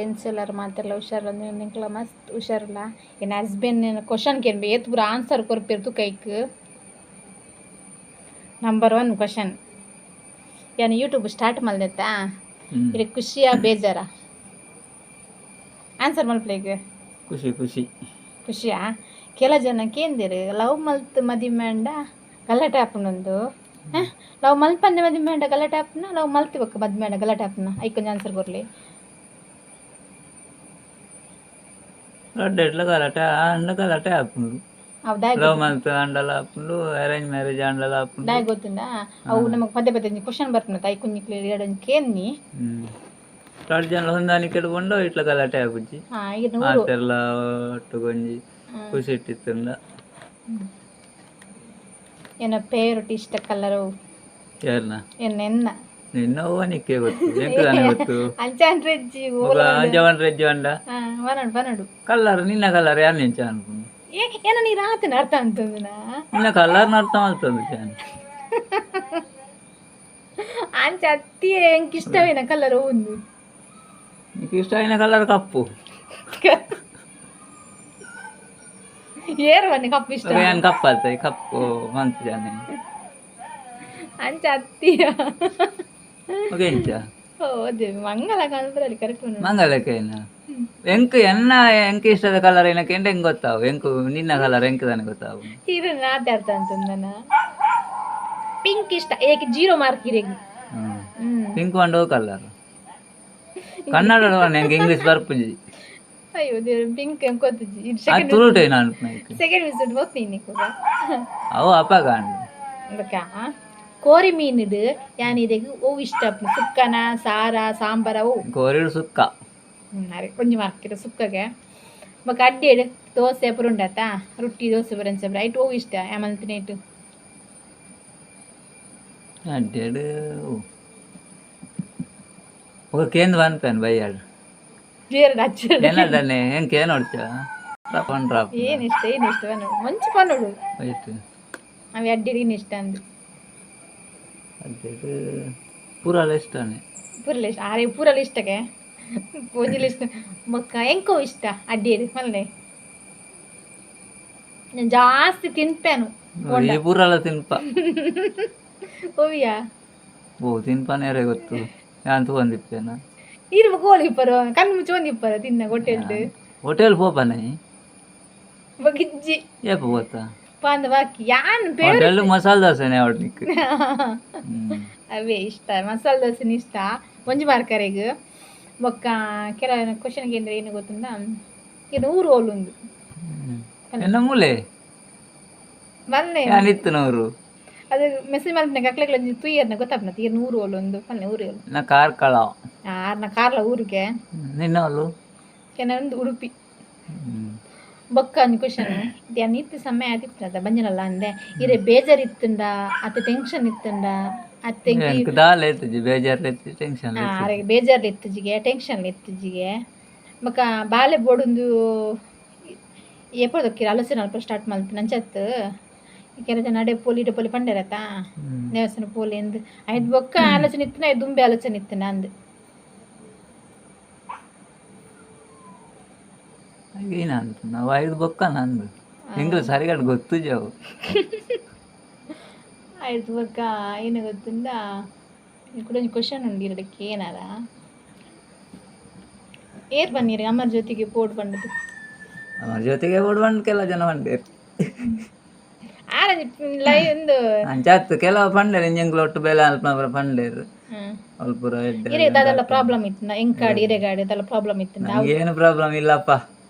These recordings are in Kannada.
ಫ್ರೆಂಡ್ಸ್ ಎಲ್ಲರೂ ಮಾತೆಲ್ಲ ಹುಷಾರಲ್ಲ ನಿಂಕ್ಲ ಮಸ್ತ್ ಹುಷಾರಿಲ್ಲ ಏನು ಹಸ್ಬೆಂಡ್ ಕ್ವಶನ್ಗೆ ಏನು ಏತ್ ಪೂರ ಆನ್ಸರ್ ಕೊರ್ಪಿರ್ತು ಕೈಕ್ ನಂಬರ್ 1 ಕ್ವಶನ್ ಏನು ಯೂಟ್ಯೂಬ್ ಸ್ಟಾರ್ಟ್ ಮಲ್ದೆತ್ತಾ ಇದು ಖುಷಿಯ ಬೇಜಾರ ಆನ್ಸರ್ ಮಲ್ಪ್ಲೇಗೆ ಖುಷಿಯಾ ಕೆಲ ಜನಕ್ಕೆ ಏನ್ದಿರು ಲವ್ ಮಲ್ತ್ ಮದಿಮೆ ಅಂಡ ಗಲಾಟೆ ಹಾಪುನೊಂದು ಲವ್ ಮಲ್ಪಂದೆ ಮದಿಮೆ ಅಂಡ ಗಲಾಟೆ ಹಾಪುನ ಲವ್ ಮಲ್ತಿಬೇಕು ಮದಿಮೆ ಅಂಡ ಗಲಾಟೆ ಹಾಪುನ ಐಕೊಂದು ಆನ್ಸರ್ ಕೊರ್ಲಿ ಗಲಾಟೆ ಹಾಪುಂಡು ಲವ್ ಮಲ್ತ್ ಅಂಡಲ ಹಾಪುಂಡು ಅರೇಂಜ್ ಮ್ಯಾರೇಜ್ ಅಂಡಲ ಹಾಪುಂಡು ದಾಯ್ ಗೊತ್ತುಂಡ ಅವು ನಮಗೆ ಪದೇ ಪದೇ ಕ್ವಶನ್ ಬರ್ಪುನ ಐ ಕುഞ്ഞി ಕ್ಲಿಯರ್ ಕೇನ್ನಿ ಎರಡು ಜನ ಹೊಂದಾಣಿಕೆ ಇಟ್ಕೊಂಡು ಇಟ್ಲ ಗಲಾಟೆ ಆಗುಜ್ಜಿ ಮಾತೆಲ್ಲ ಒಟ್ಟುಗೊಂಜಿ ಖುಷಿ ಇಟ್ಟಿತ್ತಂದ ಏನ ಫೇವ್ರೆಟ್ ಇಷ್ಟ ಕಲರು ಯಾರನ್ನ ಎನ್ನ ನಿನ್ನ ಓವನಿಕ್ಕೆ ಗೊತ್ತು ಎಂಕದಾನೆ ಗೊತ್ತು ಅಂಚಾನ್ ರೆಜ್ಜಿ ಜವನ್ ರೆಜ್ಜು ಅಂಡ ಬನಡು ಕಲ್ಲರ್ ನಿನ್ನ ಕಲ್ಲರ್ ಯಾರು ನಿಂಚ ಅನ್ಕೊಂಡು ಏನ ನೀ ರಾತನ ಅರ್ಥ ಅಂತಂದನ ನಿನ್ನ ಕಲ್ಲರ್ನ ಅರ್ಥ ಮಾಡ್ತಂದು ಚಾನ್ ಅಂಚ ಅತ್ತಿ ಎಂಕ್ ಇಷ್ಟವೇನ ಕಲರ್ ಒಂದು ನಿನಗೆ ಇಷ್ಟ ಆಗಿನ ಕಲರ್ ಕಪ್ಪು ಏರು ಬನ್ನಿ ಕಪ್ಪು ಇಷ್ಟ ಏನು ಕಪ್ಪು ಆಗ್ತದೆ ಕಪ್ಪು ಮಂತ್ ಜಾನೆ ಅಂಚ ಅತ್ತಿಯ ಎಂಚ ಹೌದು ಮಂಗಲ ಕಾಲದಲ್ಲಿ ಕರೆಕ್ಟ್ ಮಂಗಲಕ್ಕೆ ಎಂಕ್ ಎನ್ನ ಎಂಕ್ ಇಷ್ಟದ ಕಲರ್ ಏನಕ್ಕೆ ಹೆಂಗೆ ಗೊತ್ತಾವು ಎಂಕು ನಿನ್ನ ಕಲರ್ ಎಂಕ್ ತಾನೆ ಗೊತ್ತಾವು ಇದು ನಾಟ್ಯಾರ್ಥ ಅಂತಂದನ ಪಿಂಕ್ ಇಷ್ಟ ಏಕೆ 0 ಮಾರ್ಕ್ ಇರೇಗಿ ಪಿಂಕ್ ಒಂದು ಕಲರ್ ಕನ್ನಡ ನಂಗೆ ಇಂಗ್ಲೀಷ್ ಬರ್ಪುಜಿ ಅಯ್ಯೋ ದೇವ್ರ ಪಿಂಕ್ ಎಂಕೊತ್ತಿಜಿ ತುಳುಟೆ ನಾನು ಸೆಕೆಂಡ್ ವಿಸಿಟ್ ಹೋಗ್ತೀನಿ ಕೂಡ ಅವು ಅಪ್ಪ ಕಾಣು ಅದಕ್ಕ ಕೋರಿ ಮೀನಿಡು ಯಾನಿದೆಗ್ ಓ ಇಷ್ಟ ಸುಕ್ಕನ ಸಾರ ಸಾಂಬಾರ ಓ ಕೋರಿಡು ಸುಕ್ಕ ಅರೆ ಕೊಂಚ ಮಾರ್ಕಿರ ಸುಕ್ಕಗೆ ಬೊಕ್ಕ ಅಡ್ಡೆಡು ದೋಸೆ ಪುರುಂಡಾತ ರೊಟ್ಟಿ ದೋಸೆ ಬರಂಚ ಐಟ್ ಓ ಇಷ್ಟ ಯಾಮಂತ ನೇಟು ಅಡ್ಡೆಡು ఒక కేంద్ర అనిపాను బయ్యాడు ఏనాడనే ఏం కేన్ వచ్చా రాపండి రాప ఏం ఇష్ట మంచి పనుడు అవి అడ్డీని ఇష్ట అంది అడ్డేడు పూరాలు ఇష్టాన్ని ಆರೆ ಪೂರಲ್ಲ ಇಷ್ಟಕ್ಕೆ ಪೂಜೆಲಿ ಇಷ್ಟ ಮಕ್ಕ ಎಂಕೋ ಇಷ್ಟ ಅಡ್ಡೇಡು ಮಲ್ಲೆ ನಾನು ಜಾಸ್ತಿ ತಿನ್ಪೇನು ಈ ಪೂರಲ್ಲ ತಿನ್ಪ ಓವಿಯಾ ಓ ತಿನ್ಪಾನೇರೇ ಗೊತ್ತು ನಾನು ತಗೊಂಡಿಪ್ಪೇನ ಇರುವ ಕೋಳಿ ಇಪ್ಪರು ಕಣ್ಣು ಮುಚ್ಚಿ ಒಂದಿಪ್ಪರು ತಿನ್ನ ಹೋಟೆಲ್ ಪೋಪನೆ ಬಗಿಜ್ಜಿ ಏಪ ಹೋತಾ ಪಾಂದ ಬಾಕಿ ಯಾನ್ ಹೋಟೆಲ್ ಮಸಾಲ ದೋಸೆನೆ ಹೊಡ್ಲಿಕ್ಕೆ ಅವೇ ಇಷ್ಟ ಮಸಾಲ ದೋಸೆನ ಇಷ್ಟ ಒಂಜಿ ಮಾರ್ಕರೆಗ್ ಬೊಕ್ಕ ಕೆಲ ಕ್ವಶನ್ಗೆ ಅಂದ್ರೆ ಏನು ಗೊತ್ತುಂಡ ಇದು ಊರು ಓಲುಂದು ಎನ್ನ ಮೂಲೆ ಬಲ್ಲೆ ಯಾನಿತ್ತು ನೂರು ಅದು ಮೆಸೇಜ್ ಮಾಡ್ತೀನಿ ಅಕ್ಲೆಗ್ಲ ತುಯ್ಯರ್ನ ಗೊತ್ತಾಗ್ನತಿ ಈಗ 100 ಓಲು ಒಂದು ಪಲ್ಲೆ ಊರು ಓಲು ನಾ ಕಾರ್ಕಳ ನಾ ಕಾರ್ಲ ಊರಿಗೆ ನಿನ್ನ ಓಲು ಕೆಲವೊಂದು ಉಡುಪಿ ಬೊಕ್ಕ ಒಂದು ಕ್ವಶನ್ ಯಾನ್ ಇತ್ತು ಸಮಯ ಆದಿತ್ತದ ಬಂಜನಲ್ಲ ಅಂದೆ ಇರೆ ಬೇಜಾರಿತ್ತುಂಡ ಅತ್ತೆ ಟೆನ್ಷನ್ ಇತ್ತುಂಡ ಅತ್ತೆ ದಾಲ್ ಎತ್ತಜಿ ಬೇಜಾರ್ ಎತ್ತಿ ಟೆನ್ಷನ್ ಅರೆ ಬೇಜಾರ್ ಎತ್ತಜಿಗೆ ಟೆನ್ಷನ್ ಎತ್ತಜಿಗೆ ಬೊಕ್ಕ ಬಾಲೆ ಬೋಡೊಂದು ಎಪ್ಪದಕ್ಕಿರ ಆಲೋಚನೆ ಅಲ್ಪ ಸ್ಟಾರ್ಟ್ ಮಾಡ್ತೀನಿ ನಂಚತ್ತು ಕೆಲ ಜನ ಅಡೆ ಪೋಲಿ ಪೋಲಿ ಪಂಡರತ್ತ ದೇವಸ್ಥಾನ ಪೋಲಿ ಎಂದು ಐದು ಬೊಕ್ಕ ಆಲೋಚನೆ ಇತ್ತು ಐದು ದುಂಬೆ ಆಲೋಚನೆ ಇತ್ತು ನಂದು ಏನಂತ ನಾವು 5 ಬೊಕ್ಕ ನಂದು ಹೆಂಗ್ಲ ಸರಿಗಾಡ್ ಗೊತ್ತು ಜಾವು 5 ಬೊಕ್ಕ ಏನು ಗೊತ್ತುಂಡ ಕೂಡ ಒಂದು ಕ್ವಶನ್ ಉಂಡು ಎರಡಕ್ಕೆ ಏನಾರ ಏರ್ ಬನ್ನಿರಿ ಅಮ್ಮರ ಜೊತೆಗೆ ಪೋಡ್ ಬಂದದ್ದು ಅಮ್ಮರ ಜೊತೆಗೆ ಪೋಡ್ ಬಂದು ಕೆಲ ಜನ ಬಂದಿರು ಒಂದು ಅಂಚಾತ್ತು ಕೆಲವು ಪಂಡೇರು ಇಂಜಂಗ್ಲ ಒಟ್ಟು ಬೇಲೆ ಅಲ್ಪ ಪಂಡೇರು ಅಲ್ಪುರ ಅದೆಲ್ಲ ಪ್ರಾಬ್ಲಮ್ ಇತ್ತು ಎಂಕಾಡಿ ಇರೆಗಾಡಿ ಅದೆಲ್ಲ ಪ್ರಾಬ್ಲಮ್ ಇತ್ತು ಏನು ಪ್ರಾಬ್ಲಮ್ ಇಲ್ಲಪ್ಪ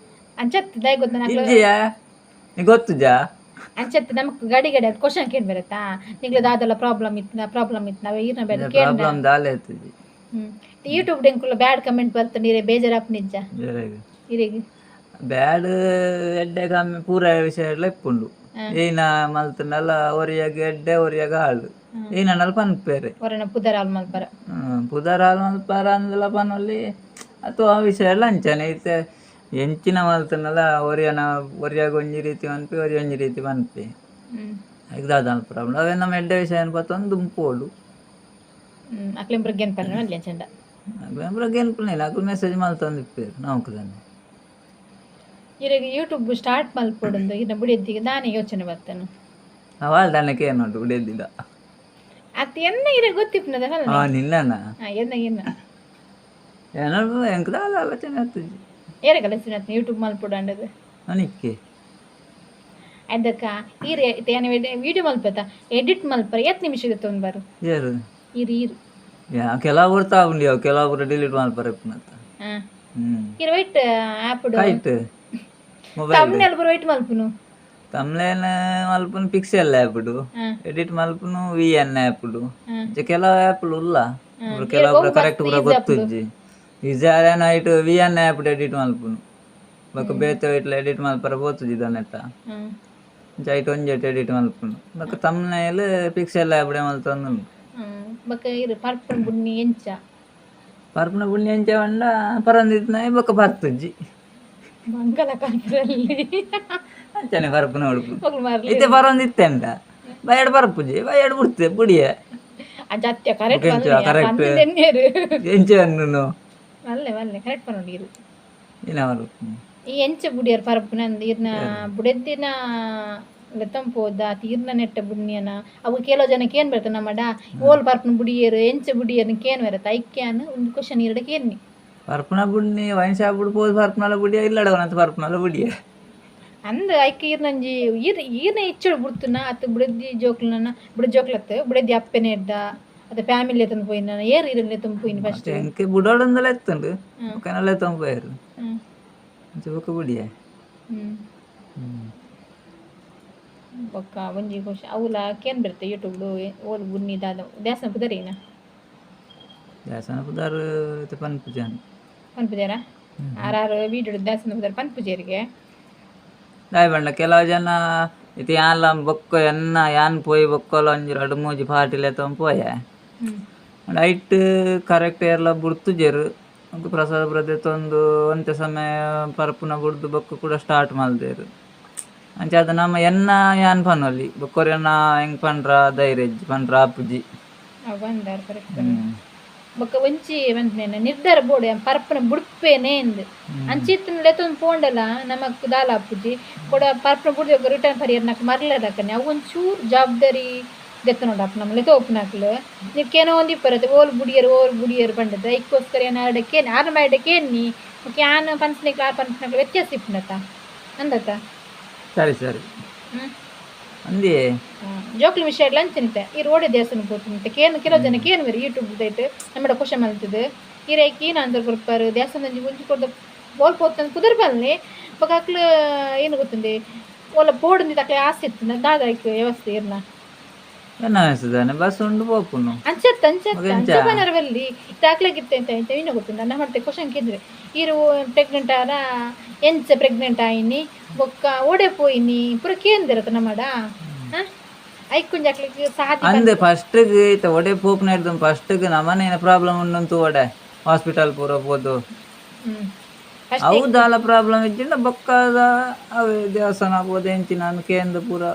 ಅಂಚತ್ತು ದಾಯ್ ಗೊತ್ತ ನೀ ಗೊತ್ತು ಜಾ ಅಂಚತ್ತು ನಮ್ಗೆ ಗಾಡಿ ಅದು ಕ್ವಶನ್ ಕೇಳಿ ಬರುತ್ತಾ ನಿಗ್ಲದ ಅದೆಲ್ಲ ಪ್ರಾಬ್ಲಮ್ ಇತ್ತು ನಾವೇ ಈರ್ನ ಬೇಡ ಪ್ರಾಬ್ಲಮ್ ದಾಲೆ ಇರ್ತದೆ ಯೂಟ್ಯೂಬ್ ಡೆಂಕುಲ್ಲ ಬ್ಯಾಡ್ ಕಮೆಂಟ್ ಬರ್ತಾನೆ ಇರೇ ಬೇಜಾರಪ್ಪ ನಿಜ ಇರೆಗೆ ಬ್ಯಾಡ್ ಎಡ್ಡೆ ಕಮ್ಮಿ ಪೂರ ವಿಷಯ ಎಲ್ಲ ಇಪ್ಪುಂಡು ಏನ ಮಲ್ತನಲ್ಲ ಒರಿಯಾಗ ಎಡ್ಡೆ ಒರಿಯಾಗ ಹಾಳು ಏನಲ್ಲ ಪನ್ಪೇರೆ ಪುದರ್ ಹಾಲು ಮಲ್ಪಾರ ಅಂದಲ್ಲ ಪನಲ್ಲಿ ಅಥವಾ ಆ ವಿಷಯ ಎಲ್ಲ ಅಂಚಾನೆ ಐತೆ ಎಂಚಿನ ಮಲ್ತನಲ್ಲ ಒರಿಯಾಗ ಒಂಜಿ ರೀತಿ ಮನ್ಪಿ ಒರಿ ಒಂಜಿ ರೀತಿ ಮನ್ಪಿ ಇದಾದ ಪ್ರಾಬ್ಲಮ್ ಅವೇ ನಮ್ಮ ಎಡ್ಡೆ ವಿಷಯ ಅನ್ಪತ್ತ ಒಂದು ದುಂಪೋಡು ಅಕ್ಲೆಂಬ್ರಗ್ಗೇನು ಪರ್ಣ ಅಲ್ಲಿ ಚಂದ ಗೆನ್ಪುಲ್ಲ నాకు ಮೆಸೇಜ್ ಮಲ್ತಂದಿಪ್ಪೇರು ನೌಕದಾನೆ ಇರಗೆ ಯೂಟ್ಯೂಬ್ ಸ್ಟಾರ್ಟ್ ಮಲ್ಪೊಡುಂದು ಇನ್ನ ಬುಡಿದ್ದಿಗೆ ದಾನಿ ಯೋಚನೆ ಬರ್ತಾನು ಅವಳ್ದನ್ನಕ್ಕೆ ಏನುಂಟು ಬಿಡಿದ್ದಿಲ್ಲ ಅತ್ ಎನ್ನ ಇರ ಗೊತ್ತಿಪ್ಪನದ ನಿನ್ನ ಎನ್ನ ಎನ್ನ ಏನೋ ಎಂಕದ ಆಲೋಚನೆ ಆಗ್ತದೆ ಏರ ಕಲಿಸ್ತೀನಿ ಯೂಟ್ಯೂಬ್ ಮಲ್ಪೊಡಂಡದು ಅನಿಕ್ಕೆ ಅದಕ್ಕ ಈರೆ ಏನ ವಿಡಿಯೋ ಮಲ್ಪತ ಎಡಿಟ್ ಮಲ್ಪರ ಎತ್ ನಿಮಿಷದ ತೊಂಬರು ಯಾರು ಇರು ಇರು ಕೆಲವು ತಾವುಂಡಿ ಅವು ಕೆಲವು ಡಿಲೀಟ್ ಮಲ್ಪರ ಇರು ವೈಟ್ ಆ್ಯಪ್ ಕೈಟ್ ಮೊಬೈಲ್ ತಮ್ನೆಲ್ ಬರೋ ವೈಟ್ ಮಲ್ಪುನು ತಮ್ಲೇನ ಮಲ್ಪುನು ಪಿಕ್ಸೆಲ್ ಆ್ಯಪ್ಡು ಎಡಿಟ್ ಮಲ್ಪುನು VN ಆ್ಯಪ್ಡು ಕೆಲವು ಆ್ಯಪ್ಲು ಉಲ್ಲ ಕೆಲವು ಕರೆಕ್ಟ್ ಪೂರ ಗೊತ್ತುಜ್ಜಿ ಈಜಾರೇನ ಐಟ್ VN ಆ್ಯಪ್ಡು ಎಡಿಟ್ ಮಲ್ಪುನು ಬೊಕ್ಕ ಬೇತೆ ಇಟ್ಲ ಎಡಿಟ್ ಮಲ್ಪರ ಬೋತುಜಿ ದನೆಟ್ಟ ಐಟ್ ಒಂಜೆಟ್ ಎಡಿಟ್ ಮಲ್ಪುನು ಬೊಕ್ಕ ತಮ್ನೇಲ್ ಪಿಕ್ಸೆಲ್ ಆ್ಯಪ್ಡೆ ಮಲ್ತೊಂದುಂಡು ಬೊಕ್ಕ ಇರು ಪರ್ಪುನ ಬುಣ್ಣಿ ಎಂಚ ಪರ್ಪುನ ಬುಣ್ಣಿ ಎಂಚ ಪಂಡ ಪರಂದಿತ್ನ ಬೊಕ್ಕ ಬರ್ತುಜ್ಜಿ ಮಂಗಲ ಕಲ್ಪರಲ್ಲಿ ಅಂಚನೆ ಪರ್ಪುನ ಉಡುಪು ಇತ್ತೆ ಪರಂದಿತ್ತೆಂಡ ಬಯಡ್ ಪರ್ಪುಜಿ ಬಯಡ್ ಬಿಡ್ತೆ ಬುಡಿಯೆ ಅಜತ್ಯ ಕರೆಕ್ಟ್ ಕರೆಕ್ಟ್ ಎಂಚ ಅನ್ನುನು ವಲ್ಲೆ ವಲ್ಲೆ ಕರೆಕ್ಟ್ ಪನ್ನೋಡಿರು ಏನವರು ಈ ಎಂಚ ಬುಡಿಯರ್ ಪರಪ್ಪುನಂದು ಇರ್ನ ಬುಡೆದ್ದಿನ ಲೆತ್ತಂಪೋದ ತೀರ್ನ ನೆಟ್ಟ ಬುಣ್ಯನ ಅವು ಕೆಲವು ಜನಕ್ಕೆ ಏನು ಬರ್ತದೆ ನಮ್ಮಡ ಓಲ್ ಪರ್ಪುನ ಬುಡಿಯರು ಎಂಚ ಬುಡಿಯರ್ನಕ್ಕೆ ಏನು ಬರುತ್ತೆ ಐಕ್ಯಾನ ಒಂದು ಕ್ವಶನ್ ಇರಡಕ್ಕೆ ಏನಿ ಪರ್ಪುನ ಬುಣ್ಣಿ ವೈನ್ ಶಾಪ್ ಬಿಡ್ಬೋದು ಪರ್ಪುನಲ್ಲ ಬುಡಿಯ ಇಲ್ಲಡವನಂತ ಪರ್ಪುನಲ್ಲ ಬುಡಿಯ ಅಂದ ಐಕ್ಯ ಈರ್ನಂಜಿ ಈರ್ನ ಇಚ್ಚಡು ಬಿಡ್ತುನ ಅತ್ತು ಬುಡದ್ದಿ ಜೋಕ್ಲನ ಬುಡ ಜೋಕ್ಲತ್ತು ಬುಡದ್ದಿ ಅಪ್ಪೆನೆ ಇಡ್ದ ಅದು ಫ್ಯಾಮಿಲಿ ಎತ್ತಂದು ಪೋಯಿನ ಏರು ಇರಲಿ ಎತ್ತಂದು ಪೋಯಿನ ಫಸ್ಟ್ ಎಂಕೆ ಬುಡೋಡಂದಲ್ಲ ಎತ್ತುಂಡು ಕನಲ್ಲ ಎತ್ತಂದು ಪೋಯರು ಬೊಕ್ಕ ಬುಡಿಯ ಬೊಕ್ಕ ಒಂಜಿ ಕ್ವಶನ್ ಅವಲ ಕೇನ್ ಬರುತ್ತೆ ಯೂಟ್ಯೂಬ್ ಓಲ್ ಬುಣ್ಣಿ ದಾದ ದೇವಸ್ಥಾನ ಪುದರೇನ ದೇವಸ್ಥಾನ ಪುದಾರು ಪನ್ಪುಜಾನ್ ಪನ್ಪುಜಾರ ಆರಾರು ವೀಡಿಯೋ ದೇವಸ್ಥಾನ ಪುದಾರ ಪನ್ಪುಜೇರಿಗೆ ದಾಯ್ ಬಂಡ ಕೆಲವು ಜನ ಇದು ಯಾನ್ಲ ಬೊಕ್ಕ ಎನ್ನ ಯಾನ್ ಪೋಯಿ ಬೊಕ್ಕಲ ಒಂಜಿ ರಡು ಮೂಜಿ ಪಾರ್ಟಿಲೆ ತೊಂದು ಪೋಯೆ ಐಟ್ ಕರೆಕ್ಟ್ ಏರ್ಲ ಬುಡ್ತುಜೆರು ಪ್ರಸಾದ ಪ್ರದೆ ತೊಂದು ಒಂತೆ ಸಮಯ ಪರ್ಪುನ ಬುಡ್ದು ಬೊಕ್ಕ ಕೂಡ ಸ್ಟಾರ್ಟ್ ಮಲ್ದೇರು ಅಂಚ ಅದು ನಮ್ಮ ಎನ್ನ ಯಾನ್ ಪನ್ನೊಲಿ ಬೊಕ್ಕೊರೆನ್ನ ಹೆಂಗ್ ಪಂಡ್ರ ಧೈರ್ಯಜ್ಜಿ ಪಂಡ್ರ ಆಪುಜಿ ಬಂದಾರ ಕರೆಕ್ಟ್ ಬೊಕ್ಕ ಒಂಚಿ ಬಂದ್ನೇನ ನಿರ್ಧಾರ ಬೋಡೆ ಪರ್ಪನ ಬುಡ್ಪೇನೆ ಎಂದು ಅಂಚಿತ್ತಿನ ಲೆತ್ತೊಂದು ಪೋಂಡಲ ನಮಕ್ ದಾಲ ಆಪುಜಿ ಕೂಡ ಪರ್ಪನ ಬುಡ್ದು ರಿಟರ್ನ್ ಪರಿಯರ್ ನಾಕ್ ಮರ್ಲೇದಾಕನೆ ಅವು ಒಂಚೂರು ಜವಾಬ್ದಾರಿ ದೆತ್ತ ನೋಡಪ್ಪ ನಮ್ಮ ಲೆತ್ತ ಒಪ್ಪನಾಕ್ಲು ನೀಕೇನೋ ಒಂದು ಇಪ್ಪರತ್ತೆ ಓಲ್ ಬುಡಿಯರು ಬಂಡದ ಇಕ್ಕೋಸ್ಕರ ಏನಾಡಕ್ಕೆ ಆರು ಮಾಡಕ್ಕೆ ನೀ ಕ್ಯಾನ್ ಪನ್ಸ್ನಿಕ್ಲು ಆರು ಪನ್ಸ್ನಿಕ್ಲು ವ್ಯತ್ಯಾಸ ಇಪ್ಪನತ್ತ ಅಂದತ್ತ ಸರಿ ಸರಿ ಅಂದಿ ಜೋಕ್ಲ ವಿಷಯ ಇಲ್ಲ ಅಂಚನಿತೆ ಈ ರೋಡೆ ದೇವಸ್ಥಾನ ಹೋಗ್ತಿಂತೆ ಕೆಲವು ಜನಕ್ಕೆ ಏನು ಬೇರೆ ಯೂಟ್ಯೂಬ್ ದೈತೆ ನಮ್ಮ ಕ್ವಶನ್ ಮಲ್ತದು ಈ ರೈಕಿ ನಾನು ಕೊಡ್ಪಾರು ದೇವಸ್ಥಾನ ಮುಂಚೆ ಕೊಡ್ದು ಬೋಲ್ ಪೋತಂದು ಕುದುರ್ ಬಲ್ಲಿ ಬೊಕ್ಕಾಕ್ಲು ಏನು ಗೊತ್ತಂದೆ ಓಲ ಬೋರ್ಡ್ ಅಕ್ಲೆ ಆಸೆ ಇತ್ತು ದಾದಾಯ್ತು ವ್ಯವಸ್ಥೆ ಇರ್ನ ಏನಾಗ್ತದಾನೆ ಬಸ್ ಉಂಡು ಪೋಪುನು ಅಂಚಪ್ಪನರವಲ್ಲಿ ತಾಕ್ಲಾಗಿತ್ತೆ ಅಂತ ಇನ್ನೂ ಗೊತ್ತಿಲ್ಲ ನಮ್ಮ ಮತ್ತೆ ಕ್ವಶನ್ ಕೇಳಿದ್ರೆ ಇರು ಪ್ರೆಗ್ನೆಂಟ್ ಆರ ಎಂಚ ಪ್ರೆಗ್ನೆಂಟ್ ಆಯಿನಿ ಬೊಕ್ಕ ಓಡೆ ಪೋಯಿನಿ ಪೂರ ಕೇಂದಿರತ್ತ ನಮ್ಮಡ ಐಕೊಂಜಾಕ್ಲಿಕ್ಕೆ ಸಾಧ್ಯ ಅಂದೆ ಫಸ್ಟ್ಗೆ ಈತ ಒಡೆ ಪೋಪ್ನ ಹಿಡ್ದು ಫಸ್ಟ್ಗೆ ನಮ್ಮನೇನ ಪ್ರಾಬ್ಲಮ್ ಉಂಟು ಒಡೆ ಹಾಸ್ಪಿಟಲ್ ಪೂರ ಹೋದು ಹೌದಾಲ ಪ್ರಾಬ್ಲಮ್ ಇದ್ದಿಂದ ಬೊಕ್ಕದ ಅವೇ ದೇವಸ್ಥಾನ ಆಗ್ಬೋದು ಎಂಚಿ ನಾನು ಕೇಂದ್ರ ಪೂರ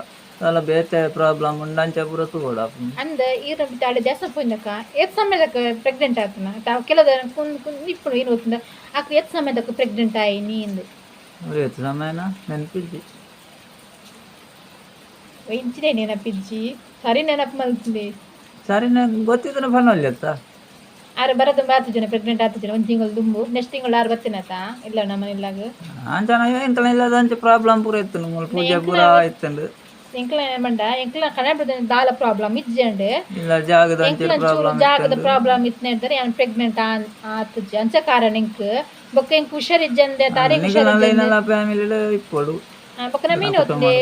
ಅಲ್ಲ ಬೇತೆ ಪ್ರಾಬ್ಲಮ್ ಉಂಡಂಚ ಪೂರ ತೂಡ ಅಂದ ಈರ ತಾಳೆ ದೇವಸ್ಥಾನ ಪೋಯಿನಕ ಎತ್ ಸಮಯದಕ್ಕೆ ಪ್ರೆಗ್ನೆಂಟ್ ಆತನ ತಾವು ಕೆಲವು ಇಪ್ಪು ಏನು ಗೊತ್ತಿಂದ ಆಕೆ ಎತ್ ಸಮಯದಕ್ಕೆ ಪ್ರೆಗ್ನೆಂಟ್ ಆಯಿನಿ ಎಂದು ಎತ್ತು ಸಮಯನ ನೆನಪಿದ್ದಿ ಇಂಚಿನೇ ನೆನಪಿಜ್ಜಿ ಸರಿ ನೆನಪು ಮಲ್ತಿದ್ದೆ ಸರಿ ಗೊತ್ತಿದ್ರೆ ಬನ್ನೊಲ್ಲತ್ತ ಆರು ಬರೋದು 10 ಜನ ಪ್ರೆಗ್ನೆಂಟ್ 10 ಜನ ಒಂದು ತಿಂಗಳು ದುಂಬು ನೆಕ್ಸ್ಟ್ ತಿಂಗಳು 6 ಬರ್ತೀನತ್ತ ಇಲ್ಲ ನಮ್ಮ ಇಲ್ಲಾಗ ಅಂಚನ ಎಂಕಲ ಇಲ್ಲದ ಅಂಚ ಪ್ರಾಬ್ಲಮ್ ಪೂರ ಇತ್ತು ನಮ್ಮ ಪೂಜೆ ಪೂರ ಇತ್ತಂಡು ಎಂಕ್ಲ ಬಂಡ ಎಂಕ್ಲ ಕನ್ನಡ ದಾಲ ಪ್ರಾಬ್ಲಮ್ ಇಜ್ಜಂಡು ಇಲ್ಲ ಜಾಗದ ಅಂಚ ಪ್ರಾಬ್ಲಮ್ ಜಾಗದ ಪ್ರಾಬ್ಲಮ್ ಇತ್ತು ಹೇಳ್ತಾರೆ ಯಾನ್ ಪ್ರೆಗ್ನೆಂಟ್ ಆತಜ್ಜಿ ಅಂಚ ಕಾರಣ ಎಂಕ್ ಬೊಕ್ಕ ಎಂಕ್ ಹುಷಾರಿಜ್ಜಂದೆ ತಾರೆ ಹುಷಾರಿಜ್ಜಂದೆ ಫ್ಯಾಮಿಲಿ ಇಪ್ಪಡು ಬೊಕ್ಕ ನಮೀನು ಹೋಗ್ತಿದೆ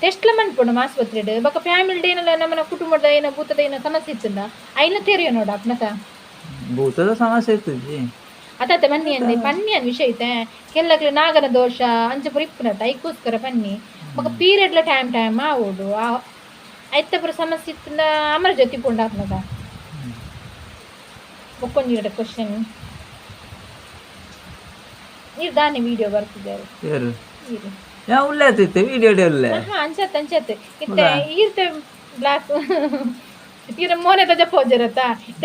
ಟೆಸ್ಟ್ ಮನ್ಪುಂಡು ಆಸ್ಪತ್ರೆಡ್ ಬೊಕ್ಕ ಫ್ಯಾಮಿಲಿ ಏನಲ್ಲ ನಮ್ಮನ ಕುಟುಂಬದ ಏನೋ ಭೂತದ ಏನೋ ಸಮಸ್ಯೆ ಇತ್ತಂದ ಐನ ತೆರೆಯೋ ನೋಡ ಅಪ್ನತ ಭೂತದ ಸಮಸ್ಯೆ ಇತ್ತಜ್ಜಿ ಅತ್ತ ಪನ್ನಿ ವಿಷಯ ಐತೆ ಕೆಲಕ್ಲೆ ನಾಗನ ದೋಷ ಅಂಚ ಪುರ ಇಪ್ಪುನತ ಐಕೋಸ್ಕರ ಪನ್ನಿ ಬೊಕ್ಕ ಪೀರಿಯಡ್ಲ ಟೈಮ್ ಆವೋಡು ಐತ ಪುರ ಸಮಸ್ಯೆ ಇತ್ತಂದ ಅಮರ ಜೊತೆ ಪುಂಡ ಆಪ್ನತ ಬೊಕ್ಕೊಂಜಿ ಕ್ವಶನ್ ನೀರು ದಾನಿ ವಿಡಿಯೋ ಬರ್ತಿದ್ದಾರೆ ಉಳ್ಳಾತಿತ್ತೆ ವಿಡಿಯೋ ಒಳ್ಳೆ ಅಂಚತ್ತೆ ಇತ್ತೆ ಈರ್ತೆ ಬ್ಲಾಕ್ ಇರ ಮೋನೆ ತಜ ಪೋಜರತ್ತ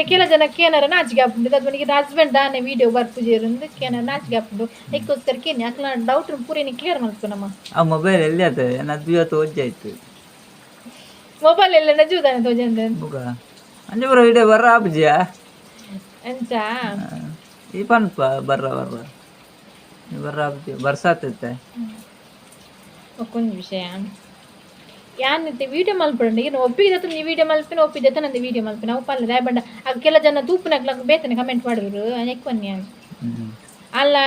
ಕೆಲ ಜನಕ್ಕೆ ಏನಾರ ನಾಚಿಕೆ ಹಾಪುಂಡು ಅದು ಮನಿಗೆ ಹಸ್ಬೆಂಡ್ ದಾನೆ ವಿಡಿಯೋ ಬರ್ಪುಜೇருந்து ಕೇನಾರ ನಾಚಿಕೆ ಹಾಪುಂಡು ಐಕೋಸ್ಕರ ಕೇನೆ ಅಕ್ಲ ಡೌಟ್ ಪೂರೇನಿ ಕ್ಲಿಯರ್ ಮಾಡ್ತು ನಮ್ಮ ಆ ಮೊಬೈಲ್ ಎಲ್ಲಿ ಆತ ನದ್ದು ತೋಜಾಯ್ತು ಮೊಬೈಲ್ ಎಲ್ಲ ನಜುದಾನೆ ತೋಜಂದ ಮುಗ ಅಂಜ ಬರ ವಿಡಿಯೋ ಬರ್ರ ಆಪುಜಿಯಾ ಅಂಚ ಈ ಪನ್ಪ ಬರ್ರ ಬರ್ರ ಆಪುಜಿ ಬರ್ಸಾತೈತೆ ಒಕ್ಕೊಂದು ವಿಷಯ ಯಾನೈತೆ ವಿಡಿಯೋ ಮಲ್ಪಂಡು ಏನು ಒಪ್ಪಿಗೆ ನೀ ವಿಡಿಯೋ ಮಲ್ಪಿನ ಒಪ್ಪಿದೆ ನಂದು ವಿಡಿಯೋ ಮಲ್ಪಿನ ಒಪ್ಪಲ್ಲ ದಾಯ ಬಂಡ ಆಗ ಕೆಲ ಜನ ತೂಪುನಕ್ಲಾಗ ಬೇತನೆ ಕಮೆಂಟ್ ಮಾಡಿದ್ರು ನೆಕ್ವನ್ಯ ಅಲ್ಲ